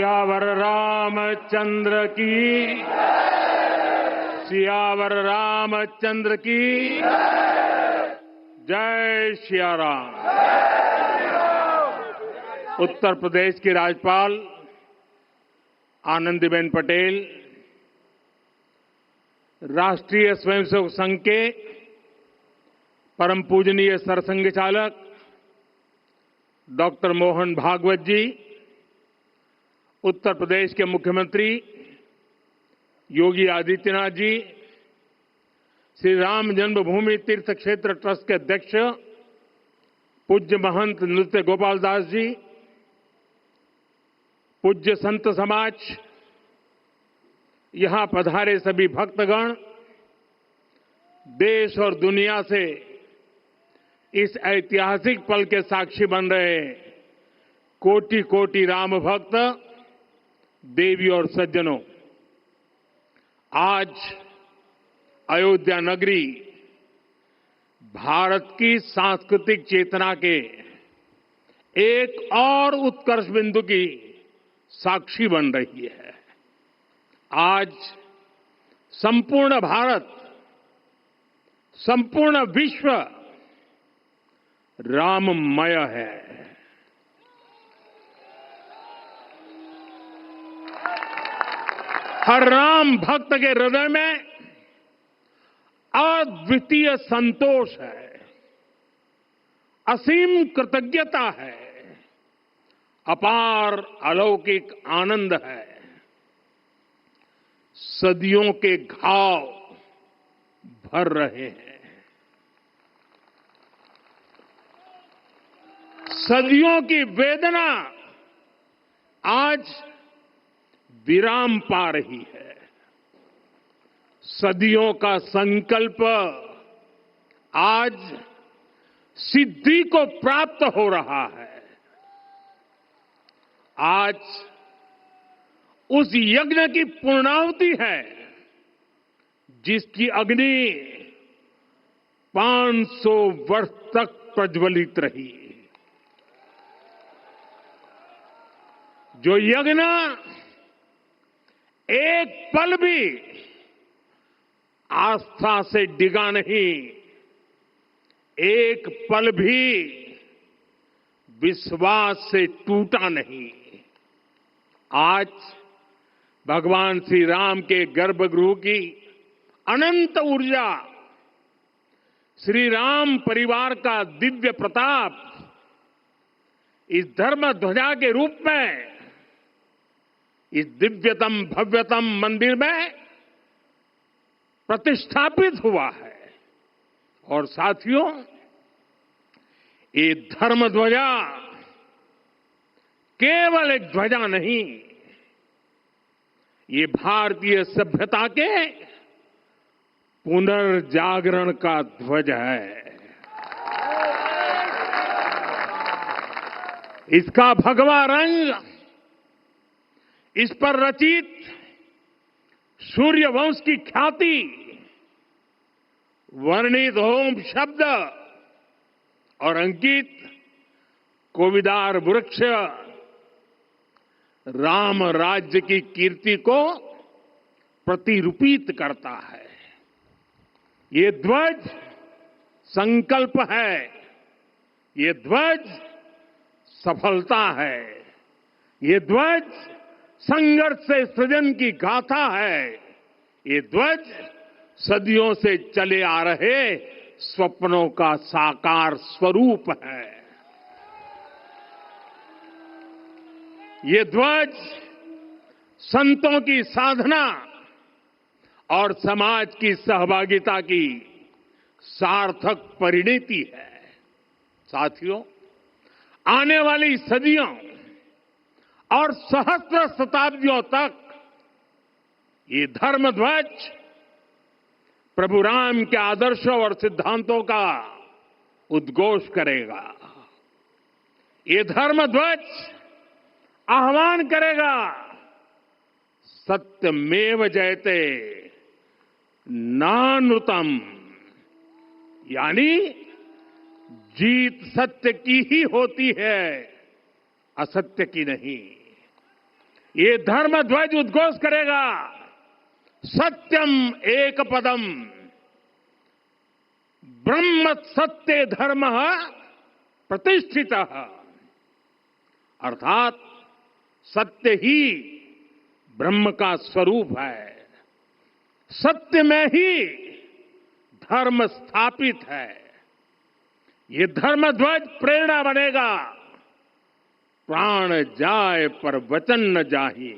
सियावर रामचंद्र की, सियावर रामचंद्र की जय सिया राम। उत्तर प्रदेश की राज्यपाल आनंदीबेन पटेल, राष्ट्रीय स्वयंसेवक संघ के परम पूजनीय सरसंघ चालक डॉक्टर मोहन भागवत जी, उत्तर प्रदेश के मुख्यमंत्री योगी आदित्यनाथ जी, श्री राम जन्मभूमि तीर्थ क्षेत्र ट्रस्ट के अध्यक्ष पूज्य महंत नृत्य गोपाल दास जी, पूज्य संत समाज, यहां पधारे सभी भक्तगण, देश और दुनिया से इस ऐतिहासिक पल के साक्षी बन रहे कोटि कोटि राम भक्त, देवी और सज्जनों, आज अयोध्या नगरी भारत की सांस्कृतिक चेतना के एक और उत्कर्ष बिंदु की साक्षी बन रही है। आज संपूर्ण भारत, संपूर्ण विश्व राममय है। हर राम भक्त के हृदय में अद्वितीय संतोष है, असीम कृतज्ञता है, अपार अलौकिक आनंद है। सदियों के घाव भर रहे हैं, सदियों की वेदना आज विराम पा रही है, सदियों का संकल्प आज सिद्धि को प्राप्त हो रहा है। आज उस यज्ञ की पूर्णाहुति है जिसकी अग्नि 500 वर्ष तक प्रज्वलित रही, जो यज्ञ एक पल भी आस्था से डिगा नहीं, एक पल भी विश्वास से टूटा नहीं। आज भगवान श्री राम के गर्भगृह की अनंत ऊर्जा, श्री राम परिवार का दिव्य प्रताप इस धर्म ध्वजा के रूप में इस दिव्यतम भव्यतम मंदिर में प्रतिष्ठापित हुआ है। और साथियों, ये धर्म ध्वजा केवल एक ध्वजा नहीं, ये भारतीय सभ्यता के पुनर्जागरण का ध्वज है। इसका भगवा रंग, इस पर रचित सूर्य वंश की ख्याति, वर्णित होम शब्द और अंकित कोविदार वृक्ष राम राज्य की कीर्ति को प्रतिरूपित करता है। ये ध्वज संकल्प है, ये ध्वज सफलता है, ये ध्वज संघर्ष से सृजन की गाथा है, ये ध्वज सदियों से चले आ रहे स्वप्नों का साकार स्वरूप है। ये ध्वज संतों की साधना और समाज की सहभागिता की सार्थक परिणति है। साथियों, आने वाली सदियों और सहस्त्र शताब्दियों तक ये धर्म ध्वज प्रभु राम के आदर्शों और सिद्धांतों का उद्घोष करेगा। ये धर्म ध्वज आह्वान करेगा, सत्यमेव जयते नानृतम, यानी जीत सत्य की ही होती है, असत्य की नहीं। ये धर्म ध्वज उद्घोष करेगा, सत्यम एक पदम, ब्रह्म सत्य धर्म प्रतिष्ठित, अर्थात सत्य ही ब्रह्म का स्वरूप है, सत्य में ही धर्म स्थापित है। ये धर्म ध्वज प्रेरणा बनेगा, प्राण जाए पर वचन न जाहि,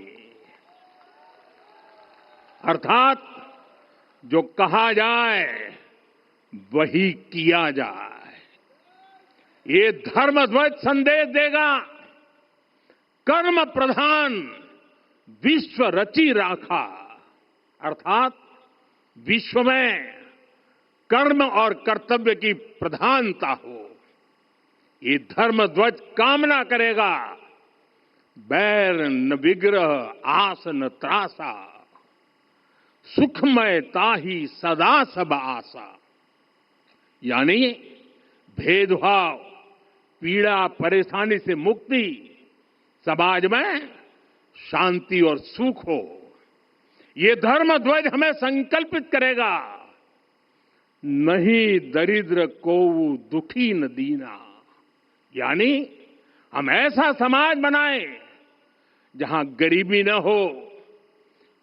अर्थात जो कहा जाए वही किया जाए। ये धर्म ध्वज संदेश देगा, कर्म प्रधान विश्व रची राखा, अर्थात विश्व में कर्म और कर्तव्य की प्रधानता हो। ये धर्म ध्वज कामना करेगा, बैर न विग्रह आस न त्रासा, सुखमय ताहि सदा सब आशा, यानी भेदभाव, पीड़ा, परेशानी से मुक्ति, समाज में शांति और सुख हो। ये धर्म ध्वज हमें संकल्पित करेगा, नहीं दरिद्र को दुखी न दीना, यानी हम ऐसा समाज बनाएं जहां गरीबी न हो,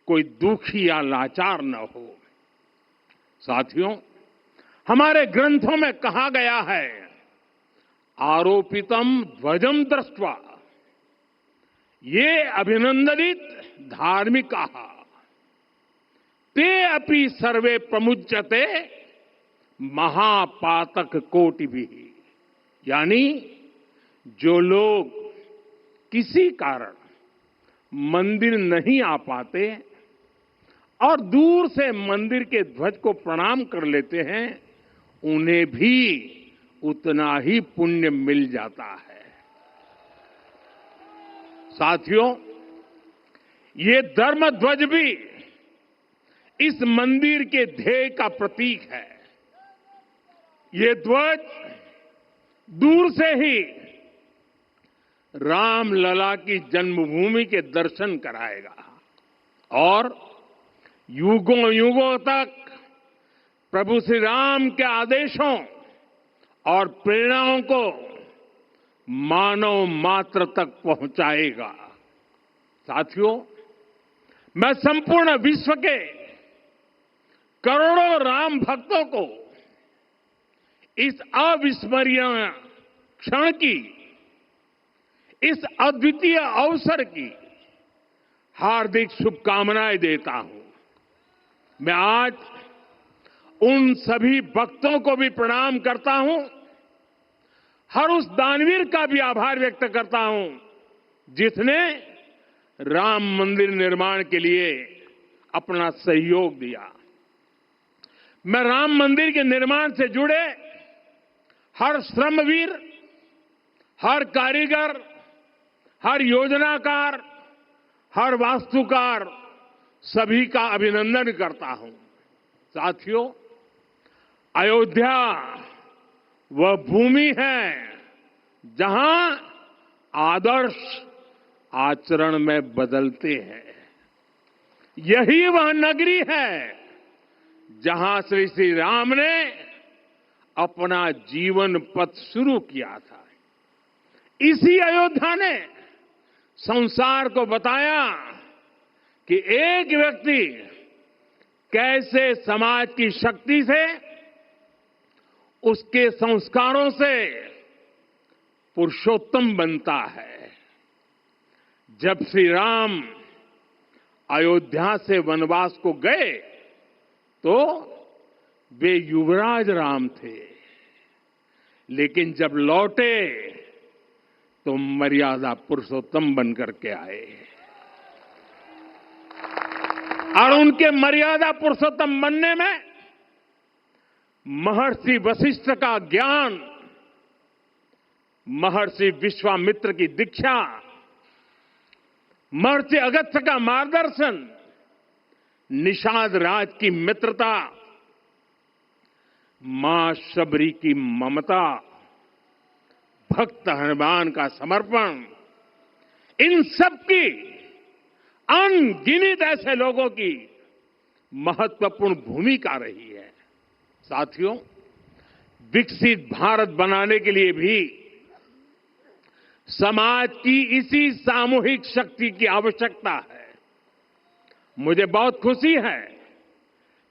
कोई दुखी या लाचार न हो। साथियों, हमारे ग्रंथों में कहा गया है, आरोपितम ध्वजम दृष्ट्वा, ये अभिनंदनित धार्मिका ते अपि सर्वे प्रमुच्यते महापातक कोटि भी, यानी जो लोग किसी कारण मंदिर नहीं आ पाते और दूर से मंदिर के ध्वज को प्रणाम कर लेते हैं, उन्हें भी उतना ही पुण्य मिल जाता है। साथियों, ये धर्म ध्वज भी इस मंदिर के ध्येय का प्रतीक है। ये ध्वज दूर से ही रामलला की जन्मभूमि के दर्शन कराएगा और युगों युगों तक प्रभु श्री राम के आदेशों और प्रेरणाओं को मानव मात्र तक पहुंचाएगा। साथियों, मैं संपूर्ण विश्व के करोड़ों राम भक्तों को इस अविस्मरणीय क्षण की, इस अद्वितीय अवसर की हार्दिक शुभकामनाएं देता हूं। मैं आज उन सभी भक्तों को भी प्रणाम करता हूं, हर उस दानवीर का भी आभार व्यक्त करता हूं जिसने राम मंदिर निर्माण के लिए अपना सहयोग दिया। मैं राम मंदिर के निर्माण से जुड़े हर श्रमवीर, हर कारीगर, हर योजनाकार, हर वास्तुकार, सभी का अभिनंदन करता हूं। साथियों, अयोध्या वह भूमि है जहां आदर्श आचरण में बदलते हैं। यही वह नगरी है जहां श्री राम ने अपना जीवन पथ शुरू किया था। इसी अयोध्या ने संसार को बताया कि एक व्यक्ति कैसे समाज की शक्ति से, उसके संस्कारों से पुरुषोत्तम बनता है। जब श्री राम अयोध्या से वनवास को गए तो वे युवराज राम थे, लेकिन जब लौटे तो मर्यादा पुरुषोत्तम बनकर के आए और उनके मर्यादा पुरुषोत्तम बनने में महर्षि वशिष्ठ का ज्ञान, महर्षि विश्वामित्र की दीक्षा, महर्षि अगस्त्य का मार्गदर्शन, निषाद राज की मित्रता, मां शबरी की ममता, भक्त हनुमान का समर्पण, इन सब की अनगिनत ऐसे लोगों की महत्वपूर्ण भूमिका रही है। साथियों, विकसित भारत बनाने के लिए भी समाज की इसी सामूहिक शक्ति की आवश्यकता है। मुझे बहुत खुशी है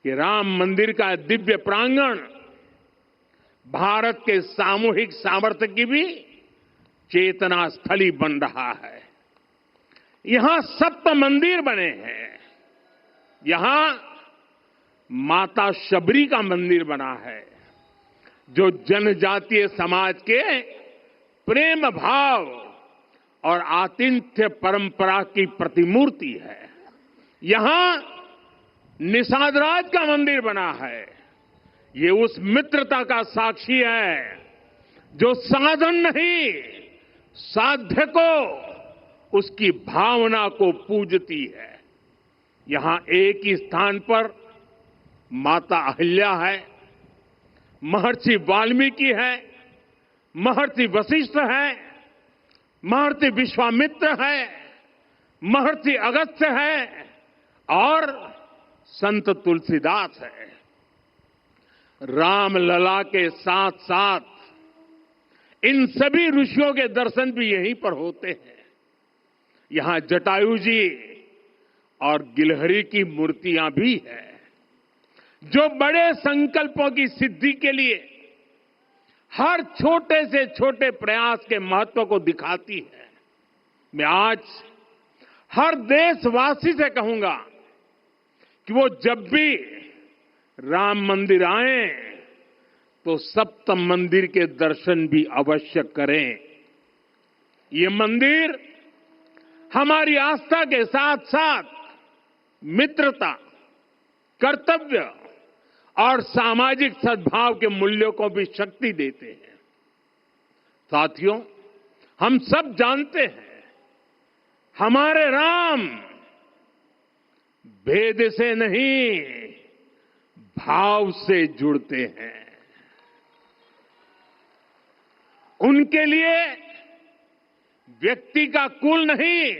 कि राम मंदिर का दिव्य प्रांगण भारत के सामूहिक सामर्थ्य की भी चेतना स्थली बन रहा है। यहां 7 मंदिर बने हैं। यहां माता शबरी का मंदिर बना है, जो जनजातीय समाज के प्रेम भाव और आतिथ्य परंपरा की प्रतिमूर्ति है। यहां निषादराज का मंदिर बना है। ये उस मित्रता का साक्षी है जो साधन नहीं, साध्य को, उसकी भावना को पूजती है। यहां एक ही स्थान पर माता अहिल्या है, महर्षि वाल्मीकि है, महर्षि वशिष्ठ है, महर्षि विश्वामित्र है, महर्षि अगस्त्य है और संत तुलसीदास है। रामलला के साथ साथ इन सभी ऋषियों के दर्शन भी यहीं पर होते हैं। यहां जटायु जी और गिलहरी की मूर्तियां भी हैं, जो बड़े संकल्पों की सिद्धि के लिए हर छोटे से छोटे प्रयास के महत्व को दिखाती है। मैं आज हर देशवासी से कहूंगा कि वो जब भी राम मंदिर आए तो सप्त मंदिर के दर्शन भी अवश्य करें। ये मंदिर हमारी आस्था के साथ साथ मित्रता, कर्तव्य और सामाजिक सद्भाव के मूल्यों को भी शक्ति देते हैं। साथियों, हम सब जानते हैं, हमारे राम भेद से नहीं, भाव से जुड़ते हैं। उनके लिए व्यक्ति का कुल नहीं,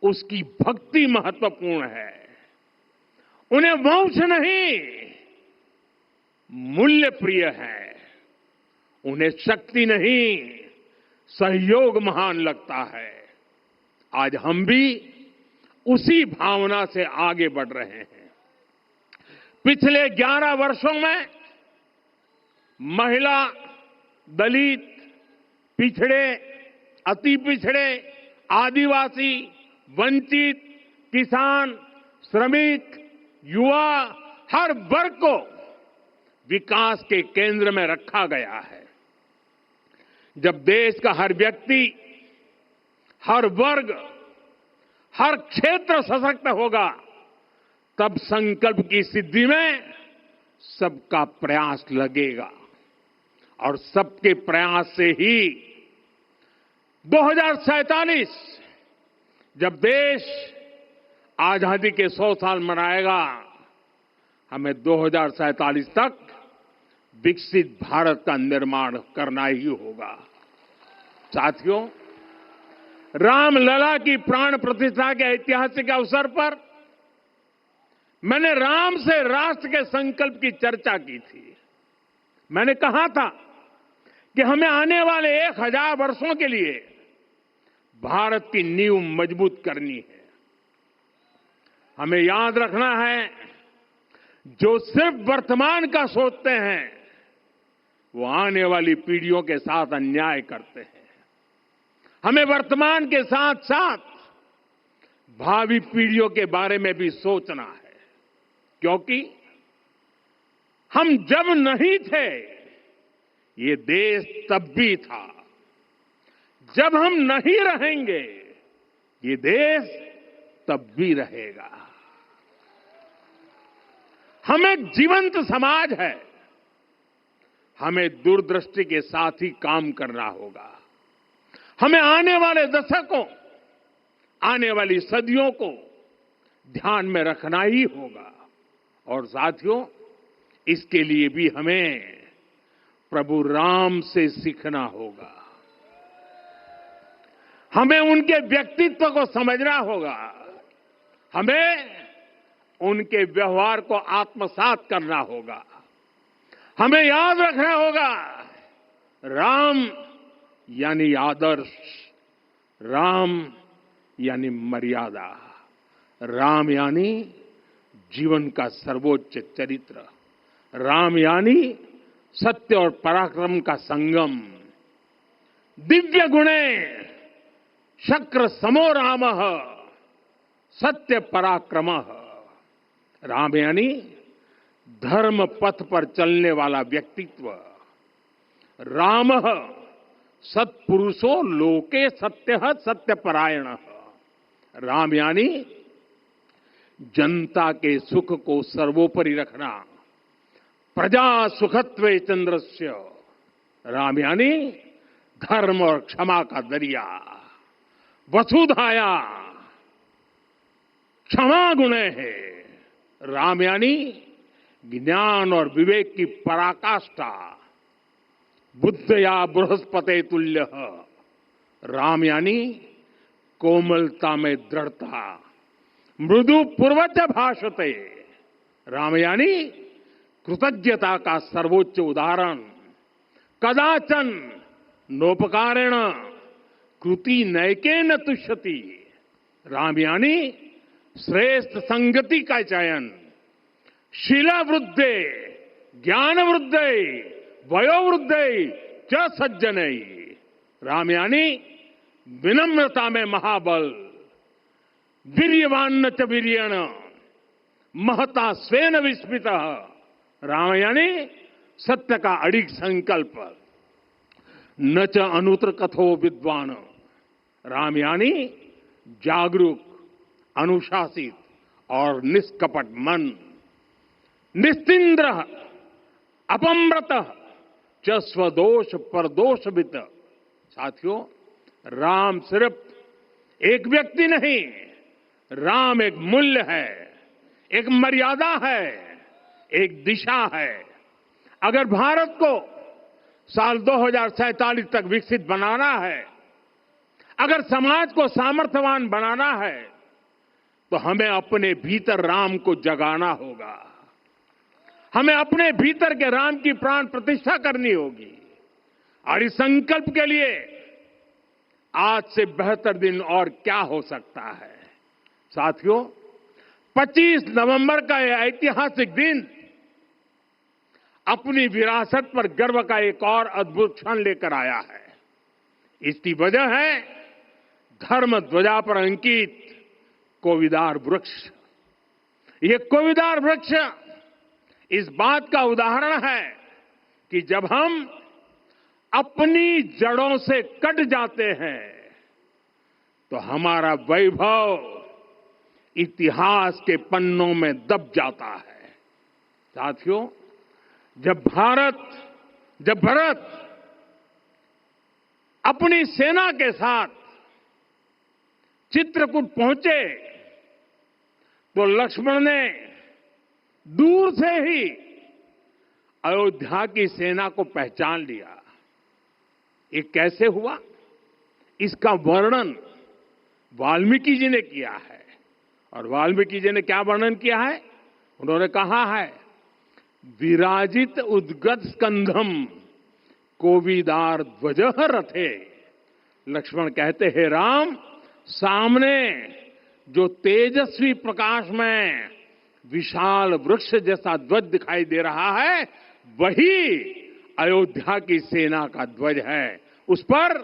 उसकी भक्ति महत्वपूर्ण है। उन्हें वंश नहीं, मूल्य प्रिय है। उन्हें शक्ति नहीं, सहयोग महान लगता है। आज हम भी उसी भावना से आगे बढ़ रहे हैं। पिछले 11 वर्षों में महिला, दलित, पिछड़े, अति पिछड़े, आदिवासी, वंचित, किसान, श्रमिक, युवा, हर वर्ग को विकास के केंद्र में रखा गया है। जब देश का हर व्यक्ति, हर वर्ग, हर क्षेत्र सशक्त होगा, तब संकल्प की सिद्धि में सबका प्रयास लगेगा और सबके प्रयास से ही 2047 जब देश आजादी के 100 साल मनाएगा, हमें 2047 तक विकसित भारत का निर्माण करना ही होगा। साथियों, रामलला की प्राण प्रतिष्ठा के ऐतिहासिक अवसर पर मैंने राम से राष्ट्र के संकल्प की चर्चा की थी। मैंने कहा था कि हमें आने वाले 1000 वर्षों के लिए भारत की नींव मजबूत करनी है। हमें याद रखना है, जो सिर्फ वर्तमान का सोचते हैं वो आने वाली पीढ़ियों के साथ अन्याय करते हैं। हमें वर्तमान के साथ साथ भावी पीढ़ियों के बारे में भी सोचना है, क्योंकि हम जब नहीं थे ये देश तब भी था, जब हम नहीं रहेंगे ये देश तब भी रहेगा। हम एक जीवंत समाज है, हमें दूरदृष्टि के साथ ही काम करना होगा। हमें आने वाले दशकों, आने वाली सदियों को ध्यान में रखना ही होगा। और साथियों, इसके लिए भी हमें प्रभु राम से सीखना होगा। हमें उनके व्यक्तित्व को समझना होगा। हमें उनके व्यवहार को आत्मसात करना होगा। हमें याद रखना होगा, राम यानी आदर्श, राम यानी मर्यादा, राम यानी जीवन का सर्वोच्च चरित्र, राम यानी सत्य और पराक्रम का संगम। दिव्य गुणे शक्र समो रामः सत्य पराक्रमः। राम यानी धर्म पथ पर चलने वाला व्यक्तित्व। रामः सत्पुरुषो लोके सत्यः सत्यपरायणः। राम यानी जनता के सुख को सर्वोपरि रखना, प्रजा सुखत्वे चंद्रस्य। राम यानी धर्म और क्षमा का दरिया। वसुधाया क्षमा गुणे है। राम यानी ज्ञान और विवेक की पराकाष्ठा। बुद्धया बृहस्पते तुल्य। राम यानी कोमलता में दृढ़ता। मृदु पूर्वज भाषते। राम यानी कृतज्ञता का सर्वोच्च उदाहरण। कदाचन नोपकारेण कृति नैकेन तुष्यति। राम यानी श्रेष्ठ संगति का चयन। शीला वृद्धे ज्ञान वृद्धे वयोवृद्धे च सज्जने। राम यानी विनम्रता में महाबल। वीर्यवान च वीर्येण महता स्वेन विस्मितः। राम यानी सत्य का अडिग संकल्प। न च अनुत्र कथो विद्वान। राम यानी जागरूक, अनुशासित और निष्कपट मन। निस्तिंद्र अपम्रत च स्वदोष परदोषवित। साथियों, राम सिर्फ एक व्यक्ति नहीं, राम एक मूल्य है, एक मर्यादा है, एक दिशा है। अगर भारत को साल 2047 तक विकसित बनाना है, अगर समाज को सामर्थ्यवान बनाना है, तो हमें अपने भीतर राम को जगाना होगा। हमें अपने भीतर के राम की प्राण प्रतिष्ठा करनी होगी। और इस संकल्प के लिए आज से बेहतर दिन और क्या हो सकता है। साथियों, 25 नवंबर का यह ऐतिहासिक दिन अपनी विरासत पर गर्व का एक और अद्भुत क्षण लेकर आया है। इसकी वजह है धर्म ध्वजा पर अंकित कोविदार वृक्ष। ये कोविदार वृक्ष इस बात का उदाहरण है कि जब हम अपनी जड़ों से कट जाते हैं तो हमारा वैभव इतिहास के पन्नों में दब जाता है। साथियों, जब भरत अपनी सेना के साथ चित्रकूट पहुंचे तो लक्ष्मण ने दूर से ही अयोध्या की सेना को पहचान लिया। ये कैसे हुआ, इसका वर्णन वाल्मीकि जी ने किया है। और वाल्मीकि जी ने क्या वर्णन किया है? उन्होंने कहा है, विराजित उद्गत स्कंधम कोविदार ध्वज रथे। लक्ष्मण कहते हैं, राम, सामने जो तेजस्वी प्रकाश में विशाल वृक्ष जैसा ध्वज दिखाई दे रहा है, वही अयोध्या की सेना का ध्वज है। उस पर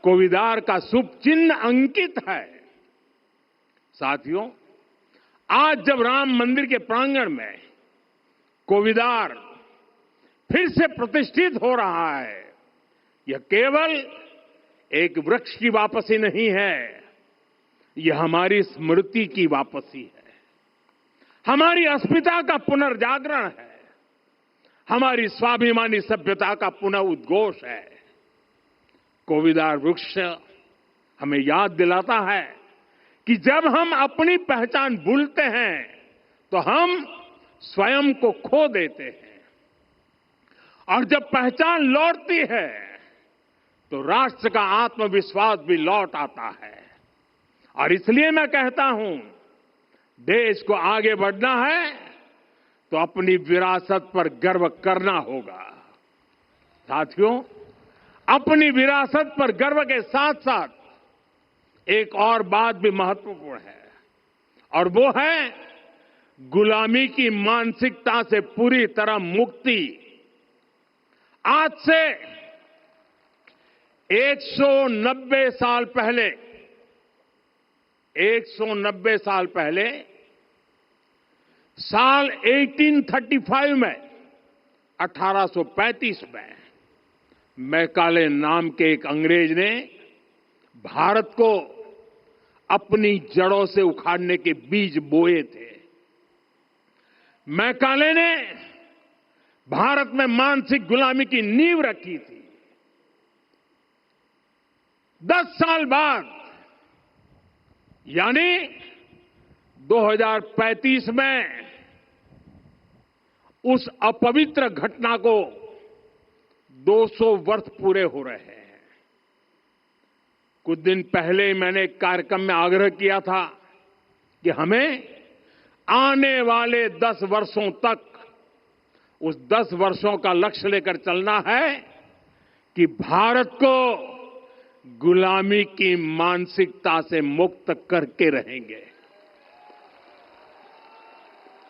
कोविदार का शुभ चिन्ह अंकित है। साथियों, आज जब राम मंदिर के प्रांगण में कोविदार फिर से प्रतिष्ठित हो रहा है, यह केवल एक वृक्ष की वापसी नहीं है, यह हमारी स्मृति की वापसी है, हमारी अस्मिता का पुनर्जागरण है, हमारी स्वाभिमानी सभ्यता का पुनः उद्घोष है। कोविदार वृक्ष हमें याद दिलाता है कि जब हम अपनी पहचान भूलते हैं तो हम स्वयं को खो देते हैं, और जब पहचान लौटती है तो राष्ट्र का आत्मविश्वास भी लौट आता है। और इसलिए मैं कहता हूं, देश को आगे बढ़ना है तो अपनी विरासत पर गर्व करना होगा। साथियों, अपनी विरासत पर गर्व के साथ साथ एक और बात भी महत्वपूर्ण है, और वो है गुलामी की मानसिकता से पूरी तरह मुक्ति। आज से 190 साल पहले 190 साल पहले साल 1835 में 1835 में मैकाले नाम के एक अंग्रेज ने भारत को अपनी जड़ों से उखाड़ने के बीज बोए थे। मैकाले ने भारत में मानसिक गुलामी की नींव रखी थी। 10 साल बाद यानी 2035 में उस अपवित्र घटना को 200 वर्ष पूरे हो रहे हैं। कुछ दिन पहले मैंने एक कार्यक्रम में आग्रह किया था कि हमें आने वाले 10 वर्षों तक उस 10 वर्षों का लक्ष्य लेकर चलना है कि भारत को गुलामी की मानसिकता से मुक्त करके रहेंगे।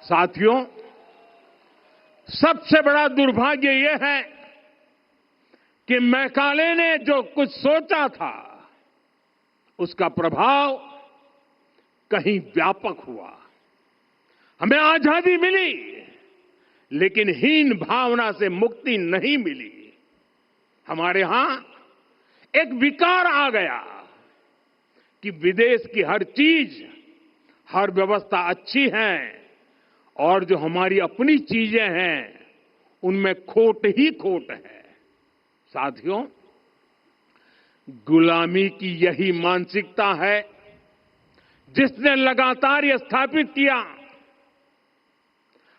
साथियों, सबसे बड़ा दुर्भाग्य यह है कि मैकाले ने जो कुछ सोचा था उसका प्रभाव कहीं व्यापक हुआ। हमें आजादी मिली, लेकिन हीन भावना से मुक्ति नहीं मिली। हमारे यहां एक विकार आ गया कि विदेश की हर चीज, हर व्यवस्था अच्छी है और जो हमारी अपनी चीजें हैं उनमें खोट ही खोट है। साथियों, गुलामी की यही मानसिकता है जिसने लगातार यह स्थापित किया।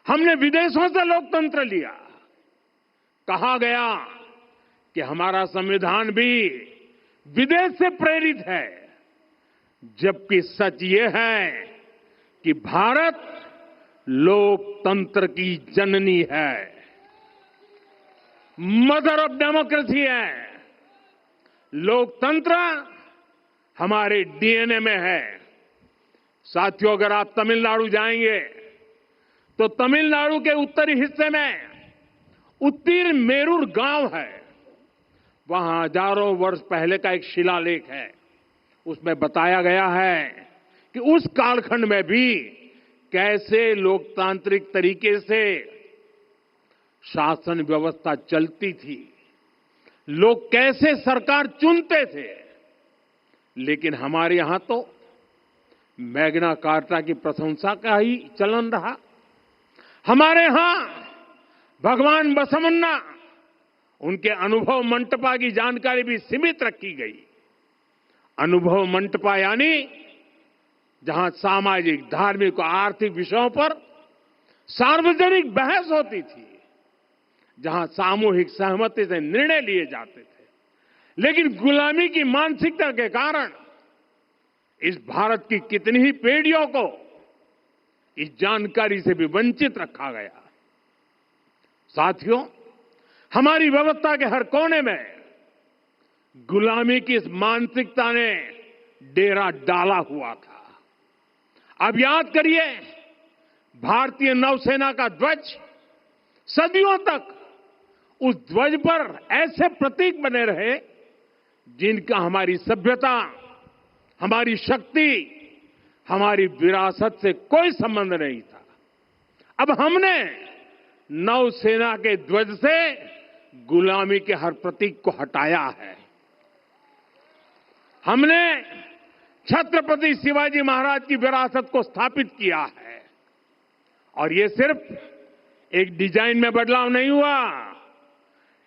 हमने विदेशों से लोकतंत्र लिया। कहा गया कि हमारा संविधान भी विदेश से प्रेरित है, जबकि सच ये है कि भारत लोकतंत्र की जननी है, मदर ऑफ डेमोक्रेसी है। लोकतंत्र हमारे डीएनए में है। साथियों, अगर आप तमिलनाडु जाएंगे तो तमिलनाडु के उत्तरी हिस्से में उत्तीर-मेरूर गांव है। वहां हजारों वर्ष पहले का एक शिलालेख है। उसमें बताया गया है कि उस कालखंड में भी कैसे लोकतांत्रिक तरीके से शासन व्यवस्था चलती थी, लोग कैसे सरकार चुनते थे। लेकिन हमारे यहां तो मैग्ना कार्टा की प्रशंसा का ही चलन रहा। हमारे यहां भगवान बसवन्ना, उनके अनुभव मंटपा की जानकारी भी सीमित रखी गई। अनुभव मंटपा यानी जहां सामाजिक, धार्मिक और आर्थिक विषयों पर सार्वजनिक बहस होती थी, जहां सामूहिक सहमति से निर्णय लिए जाते थे। लेकिन गुलामी की मानसिकता के कारण इस भारत की कितनी ही पीढ़ियों को इस जानकारी से भी वंचित रखा गया। साथियों, हमारी व्यवस्था के हर कोने में गुलामी की इस मानसिकता ने डेरा डाला हुआ था। अब याद करिए, भारतीय नौसेना का ध्वज सदियों तक उस ध्वज पर ऐसे प्रतीक बने रहे जिनका हमारी सभ्यता, हमारी शक्ति, हमारी विरासत से कोई संबंध नहीं था। अब हमने नौसेना के ध्वज से गुलामी के हर प्रतीक को हटाया है। हमने छत्रपति शिवाजी महाराज की विरासत को स्थापित किया है। और ये सिर्फ एक डिजाइन में बदलाव नहीं हुआ,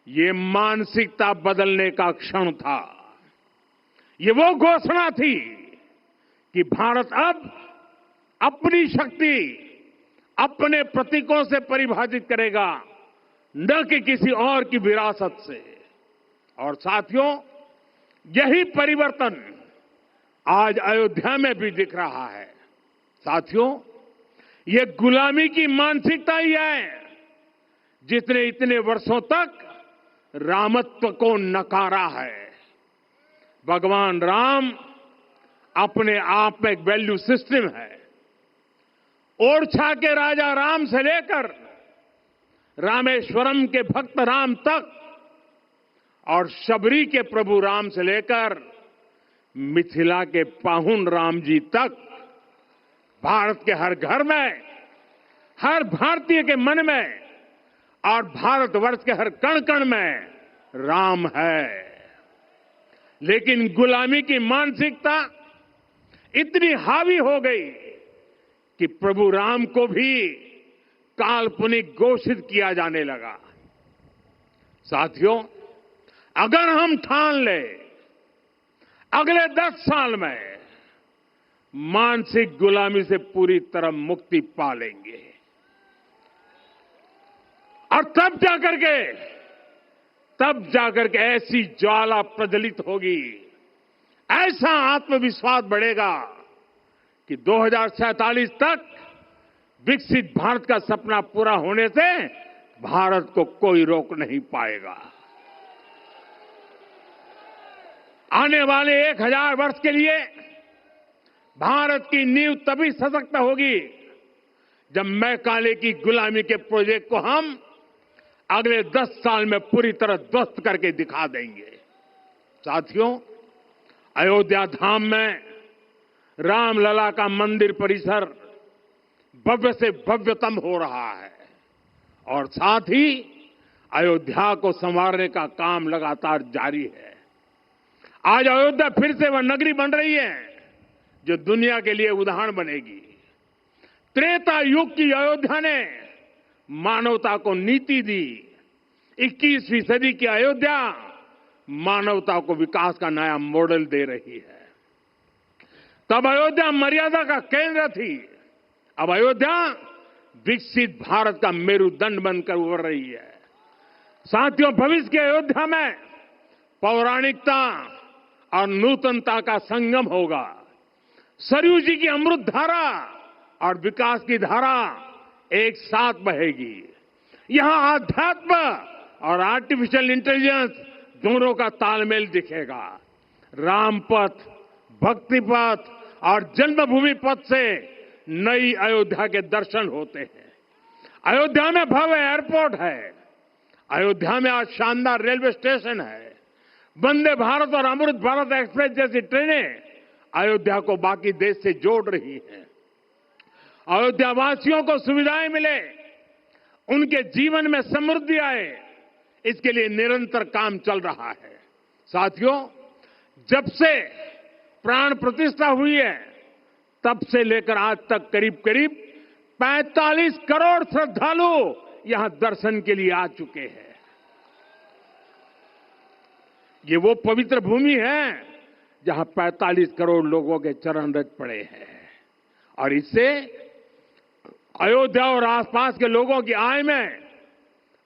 ये मानसिकता बदलने का क्षण था। ये वो घोषणा थी कि भारत अब अपनी शक्ति अपने प्रतीकों से परिभाषित करेगा, न कि किसी और की विरासत से। और साथियों, यही परिवर्तन आज अयोध्या में भी दिख रहा है। साथियों, ये गुलामी की मानसिकता ही है जिसने इतने वर्षों तक रामत्व को नकारा है। भगवान राम अपने आप में एक वैल्यू सिस्टम है। ओरछा के राजा राम से लेकर रामेश्वरम के भक्त राम तक और शबरी के प्रभु राम से लेकर मिथिला के पाहुन राम जी तक भारत के हर घर में, हर भारतीय के मन में और भारतवर्ष के हर कण कण में राम है। लेकिन गुलामी की मानसिकता इतनी हावी हो गई कि प्रभु राम को भी काल्पनिक घोषित किया जाने लगा। साथियों, अगर हम ठान ले अगले 10 साल में मानसिक गुलामी से पूरी तरह मुक्ति पा लेंगे और तब जाकर के ऐसी ज्वाला प्रज्वलित होगी, ऐसा आत्मविश्वास बढ़ेगा कि 2047 तक विकसित भारत का सपना पूरा होने से भारत को कोई रोक नहीं पाएगा। आने वाले 1000 वर्ष के लिए भारत की नींव तभी सशक्त होगी जब मैकाले की गुलामी के प्रोजेक्ट को हम अगले 10 साल में पूरी तरह ध्वस्त करके दिखा देंगे। साथियों, अयोध्या धाम में रामलला का मंदिर परिसर भव्य से भव्यतम हो रहा है और साथ ही अयोध्या को संवारने का काम लगातार जारी है। आज अयोध्या फिर से वह नगरी बन रही है जो दुनिया के लिए उदाहरण बनेगी। त्रेता युग की अयोध्या ने मानवता को नीति दी। 21वीं सदी की अयोध्या मानवता को विकास का नया मॉडल दे रही है। तब अयोध्या मर्यादा का केंद्र थी, अब अयोध्या विकसित भारत का मेरुदंड बनकर उभर रही है। साथियों, भविष्य की अयोध्या में पौराणिकता और नूतनता का संगम होगा। सरयू जी की अमृत धारा और विकास की धारा एक साथ बहेगी। यहां आध्यात्म और आर्टिफिशियल इंटेलिजेंस दोनों का तालमेल दिखेगा। राम पथ, भक्ति पथ और जन्मभूमि पथ से नई अयोध्या के दर्शन होते हैं। अयोध्या में भव्य एयरपोर्ट है। अयोध्या में आज शानदार रेलवे स्टेशन है। वंदे भारत और अमृत भारत एक्सप्रेस जैसी ट्रेनें अयोध्या को बाकी देश से जोड़ रही हैं। अयोध्या वासियों को सुविधाएं मिले, उनके जीवन में समृद्धि आए, इसके लिए निरंतर काम चल रहा है। साथियों, जब से प्राण प्रतिष्ठा हुई है तब से लेकर आज तक करीब करीब 45 करोड़ श्रद्धालु यहां दर्शन के लिए आ चुके हैं। ये वो पवित्र भूमि है जहां 45 करोड़ लोगों के चरण रज पड़े हैं और इससे अयोध्या और आसपास के लोगों की आय में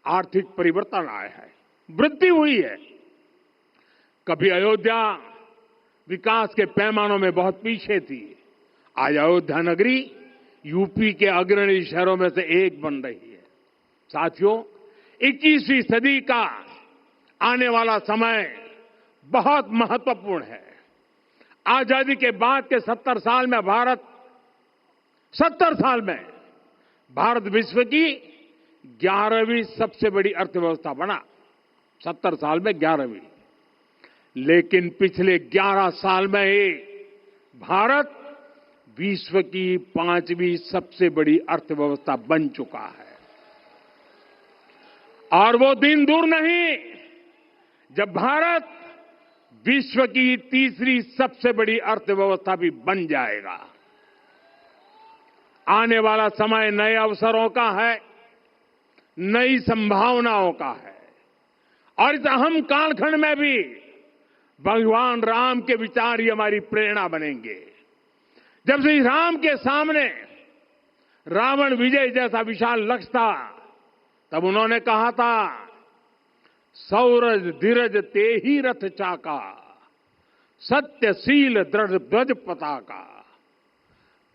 आर्थिक परिवर्तन आया है, वृद्धि हुई है। कभी अयोध्या विकास के पैमानों में बहुत पीछे थी, आज अयोध्या नगरी यूपी के अग्रणी शहरों में से एक बन रही है। साथियों, 21वीं सदी का आने वाला समय बहुत महत्वपूर्ण है। आजादी के बाद के 70 साल में भारत विश्व की 11वीं सबसे बड़ी अर्थव्यवस्था बना। 70 साल में 11वीं। लेकिन पिछले 11 साल में ही भारत विश्व की 5वीं सबसे बड़ी अर्थव्यवस्था बन चुका है। और वो दिन दूर नहीं जब भारत विश्व की 3री सबसे बड़ी अर्थव्यवस्था भी बन जाएगा। आने वाला समय नए अवसरों का है, नई संभावनाओं का है और इस अहम कालखंड में भी भगवान राम के विचार ही हमारी प्रेरणा बनेंगे। जब श्री राम के सामने रावण विजय जैसा विशाल लक्ष्य था, तब उन्होंने कहा था, सौरज धीरज ते ही रथ चाका, सत्यशील दृढ़ ध्वज पताका।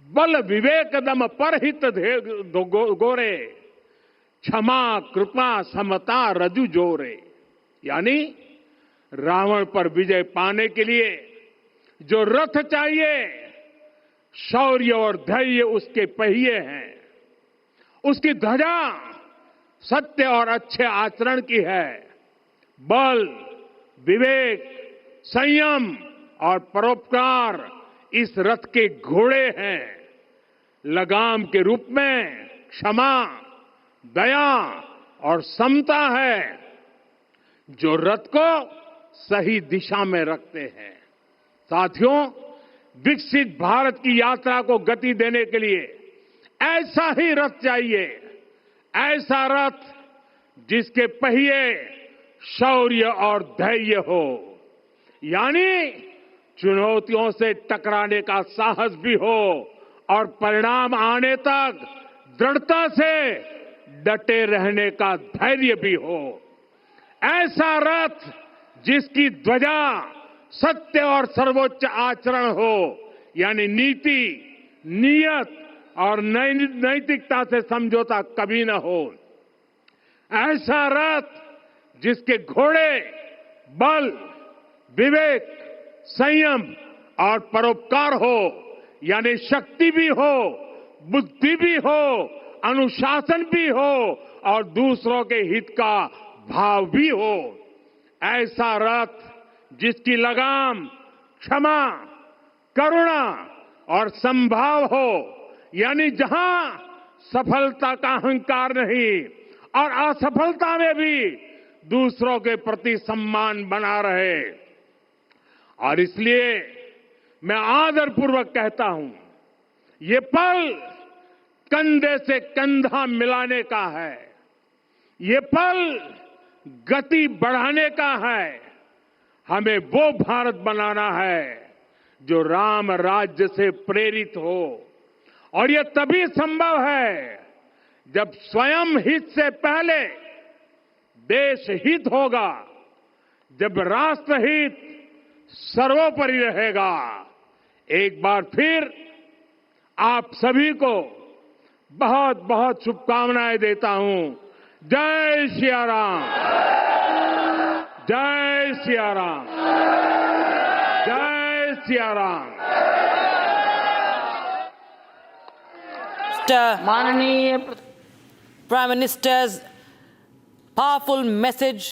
बल विवेक दम परहित गोरे, क्षमा कृपा समता रजु जोरे। यानी रावण पर विजय पाने के लिए जो रथ चाहिए, शौर्य और धैर्य उसके पहिए हैं, उसकी ध्वजा सत्य और अच्छे आचरण की है, बल विवेक संयम और परोपकार इस रथ के घोड़े हैं। लगाम के रूप में क्षमा, दया और समता है जो रथ को सही दिशा में रखते हैं। साथियों, विकसित भारत की यात्रा को गति देने के लिए ऐसा ही रथ चाहिए, ऐसा रथ जिसके पहिए शौर्य और धैर्य हो, यानी चुनौतियों से टकराने का साहस भी हो और परिणाम आने तक दृढ़ता से डटे रहने का धैर्य भी हो। ऐसा रथ जिसकी ध्वजा सत्य और सर्वोच्च आचरण हो, यानी नीति, नियत और नैतिकता से समझौता कभी न हो। ऐसा रथ जिसके घोड़े बल विवेक संयम और परोपकार हो, यानी शक्ति भी हो, बुद्धि भी हो, अनुशासन भी हो और दूसरों के हित का भाव भी हो। ऐसा रथ जिसकी लगाम क्षमा, करुणा और संभाव हो, यानी जहां सफलता का अहंकार नहीं और असफलता में भी दूसरों के प्रति सम्मान बना रहे। और इसलिए मैं आदरपूर्वक कहता हूं, ये पल कंधे से कंधा मिलाने का है, ये पल गति बढ़ाने का है। हमें वो भारत बनाना है जो राम राज्य से प्रेरित हो, और ये तभी संभव है जब स्वयं हित से पहले देश हित होगा, जब राष्ट्र हित सर्वोपरि रहेगा। एक बार फिर आप सभी को बहुत बहुत शुभकामनाएं देता हूं। जय सिया राम, जय सिया राम, जय सिया राम। माननीय Prime Minister's powerful message